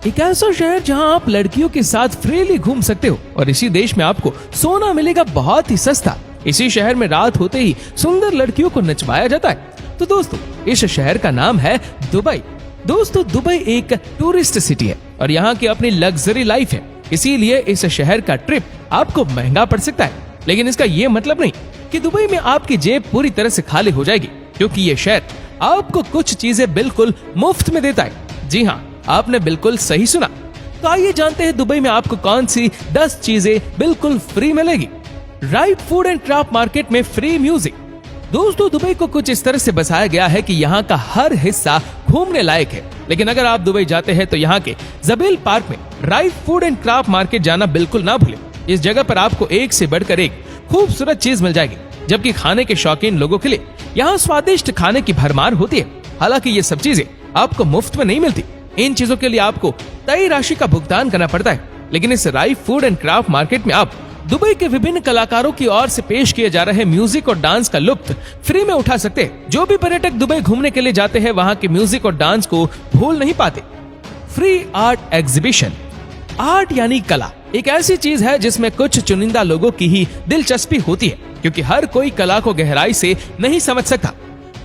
एक ऐसा शहर जहां आप लड़कियों के साथ फ्रीली घूम सकते हो और इसी देश में आपको सोना मिलेगा बहुत ही सस्ता। इसी शहर में रात होते ही सुंदर लड़कियों को नचवाया जाता है। तो दोस्तों, इस शहर का नाम है दुबई। दोस्तों, दुबई एक टूरिस्ट सिटी है और यहाँ की अपनी लग्जरी लाइफ है, इसीलिए इस शहर का ट्रिप आपको महंगा पड़ सकता है। लेकिन इसका ये मतलब नहीं कि दुबई में आपकी जेब पूरी तरह से खाली हो जाएगी, क्योंकि ये शहर आपको कुछ चीजें बिल्कुल मुफ्त में देता है। जी हाँ, आपने बिल्कुल सही सुना। तो आइए जानते हैं दुबई में आपको कौन सी 10 चीजें बिल्कुल फ्री मिलेगी। Right food and craft market में फ्री म्यूजिक। दोस्तों, दुबई को कुछ इस तरह से बसाया गया है कि यहाँ का हर हिस्सा घूमने लायक है। लेकिन अगर आप दुबई जाते हैं तो यहाँ के जबील पार्क में right food and craft market जाना बिल्कुल ना भूलें। इस जगह पर आपको एक से बढ़कर एक खूबसूरत चीज मिल जाएगी, जबकि खाने के शौकीन लोगों के लिए यहाँ स्वादिष्ट खाने की भरमार होती है। हालांकि ये सब चीजें आपको मुफ्त में नहीं मिलती, इन चीजों के लिए आपको तय राशि का भुगतान करना पड़ता है। लेकिन इस right food and craft market में आप दुबई के विभिन्न कलाकारों की ओर से पेश किए जा रहे म्यूजिक और डांस का लुत्फ फ्री में उठा सकते हैं। जो भी पर्यटक दुबई घूमने के लिए जाते हैं वहाँ के म्यूजिक और डांस को भूल नहीं पाते। Free art exhibition. आर्ट यानी कला एक ऐसी चीज है जिसमें कुछ चुनिंदा लोगों की ही दिलचस्पी होती है, क्योंकि हर कोई कला को गहराई से नहीं समझ सकता।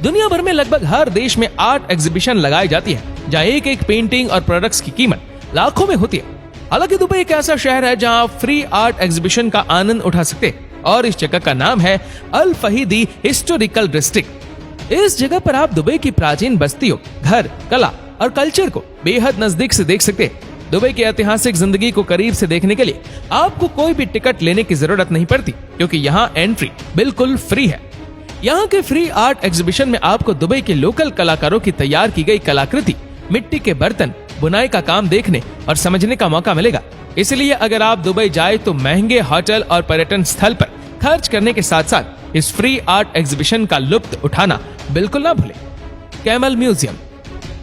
दुनिया भर में लगभग हर देश में आर्ट एग्जीबिशन लगाई जाती है, जहाँ एक एक पेंटिंग और प्रोडक्ट्स की कीमत लाखों में होती है। हालांकि दुबई एक ऐसा शहर है जहाँ आप फ्री आर्ट एग्जीबिशन का आनंद उठा सकते हैं और इस जगह का नाम है अल फहीदी हिस्टोरिकल डिस्ट्रिक्ट। इस जगह पर आप दुबई की प्राचीन बस्तियों, घर, कला और कल्चर को बेहद नजदीक से देख सकते हैं। दुबई की ऐतिहासिक जिंदगी को करीब से देखने के लिए आपको कोई भी टिकट लेने की जरूरत नहीं पड़ती, क्योंकि यहाँ एंट्री बिल्कुल फ्री है। यहाँ के फ्री आर्ट एग्जीबिशन में आपको दुबई के लोकल कलाकारों की तैयार की गई कलाकृति, मिट्टी के बर्तन, बुनाई का काम देखने और समझने का मौका मिलेगा। इसलिए अगर आप दुबई जाए तो महंगे होटल और पर्यटन स्थल पर खर्च करने के साथ साथ इस फ्री आर्ट एग्जीबिशन का लुत्फ उठाना बिल्कुल ना भूलें। Camel museum.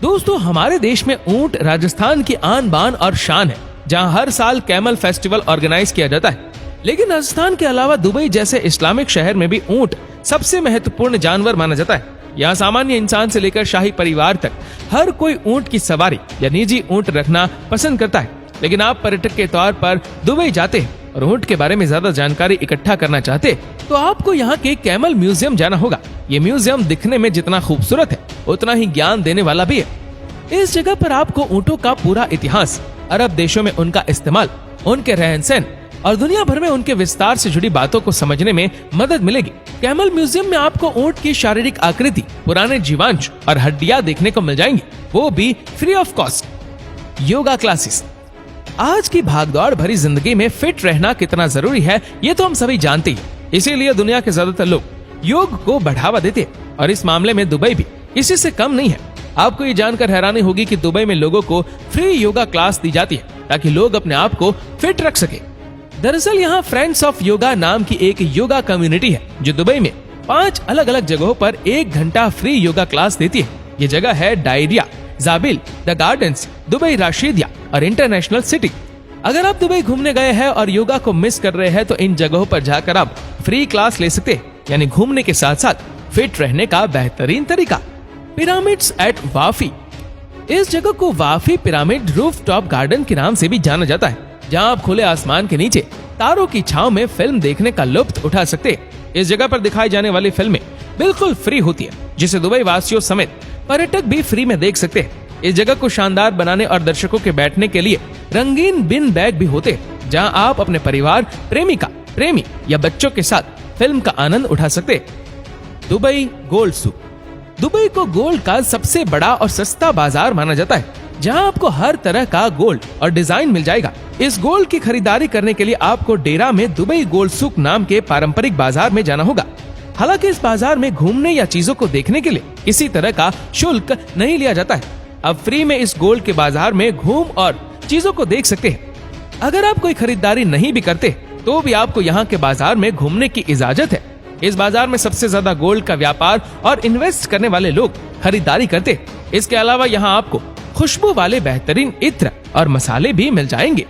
दोस्तों, हमारे देश में ऊंट राजस्थान की आन बान और शान है, जहां हर साल कैमल फेस्टिवल ऑर्गेनाइज किया जाता है। लेकिन राजस्थान के अलावा दुबई जैसे इस्लामिक शहर में भी ऊंट सबसे महत्वपूर्ण जानवर माना जाता है। यहाँ सामान्य इंसान से लेकर शाही परिवार तक हर कोई ऊंट की सवारी या निजी ऊंट रखना पसंद करता है। लेकिन आप पर्यटक के तौर पर दुबई जाते हैं और ऊंट के बारे में ज्यादा जानकारी इकट्ठा करना चाहते हैं तो आपको यहाँ के कैमल म्यूजियम जाना होगा। ये म्यूजियम दिखने में जितना खूबसूरत है उतना ही ज्ञान देने वाला भी है। इस जगह पर आपको ऊंटों का पूरा इतिहास, अरब देशों में उनका इस्तेमाल, उनके रहन सहन और दुनिया भर में उनके विस्तार से जुड़ी बातों को समझने में मदद मिलेगी। कैमल म्यूजियम में आपको ऊंट की शारीरिक आकृति, पुराने जीवांश और हड्डियां देखने को मिल जाएंगी, वो भी free of cost. Yoga classes. आज की भागदौड़ भरी जिंदगी में फिट रहना कितना जरूरी है ये तो हम सभी जानते हैं। इसीलिए दुनिया के ज्यादातर लोग योग को बढ़ावा देते हैं और इस मामले में दुबई भी इसी से कम नहीं है। आपको ये जानकर हैरानी होगी कि दुबई में लोगों को फ्री योगा क्लास दी जाती है ताकि लोग अपने आप को फिट रख सके। दरअसल यहाँ फ्रेंड्स ऑफ योगा नाम की एक योगा कम्युनिटी है जो दुबई में 5 अलग अलग जगहों पर 1 घंटा फ्री योगा क्लास देती है। ये जगह है diarrhoea, जाबिल, the gardens, Dubai Rashidiya और इंटरनेशनल सिटी। अगर आप दुबई घूमने गए हैं और योगा को मिस कर रहे हैं तो इन जगहों पर जाकर आप फ्री क्लास ले सकते हैं, यानी घूमने के साथ साथ फिट रहने का बेहतरीन तरीका। Pyramids at Wafi. इस जगह को वाफी पिरामिड रूफटॉप गार्डन के नाम से भी जाना जाता है, जहां आप खुले आसमान के नीचे तारों की छांव में फिल्म देखने का लुत्फ उठा सकते हैं। इस जगह पर दिखाई जाने वाली फिल्में बिल्कुल फ्री होती है, जिसे दुबई वासियों समेत पर्यटक भी फ्री में देख सकते हैं। इस जगह को शानदार बनाने और दर्शकों के बैठने के लिए रंगीन बिन बैग भी होते हैं, जहां आप अपने परिवार, प्रेमिका, प्रेमी या बच्चों के साथ फिल्म का आनंद उठा सकते हैं। Dubai Gold Souk. दुबई को गोल्ड का सबसे बड़ा और सस्ता बाजार माना जाता है, जहां आपको हर तरह का गोल्ड और डिजाइन मिल जाएगा। इस गोल्ड की खरीदारी करने के लिए आपको डेरा में दुबई गोल्ड सूक नाम के पारंपरिक बाजार में जाना होगा। हालांकि इस बाजार में घूमने या चीजों को देखने के लिए किसी तरह का शुल्क नहीं लिया जाता है। अब फ्री में इस गोल्ड के बाजार में घूम और चीजों को देख सकते हैं। अगर आप कोई खरीदारी नहीं भी करते तो भी आपको यहाँ के बाजार में घूमने की इजाजत है। इस बाजार में सबसे ज्यादा गोल्ड का व्यापार और इन्वेस्ट करने वाले लोग खरीदारी करते हैं। इसके अलावा यहाँ आपको खुशबू वाले बेहतरीन इत्र और मसाले भी मिल जाएंगे।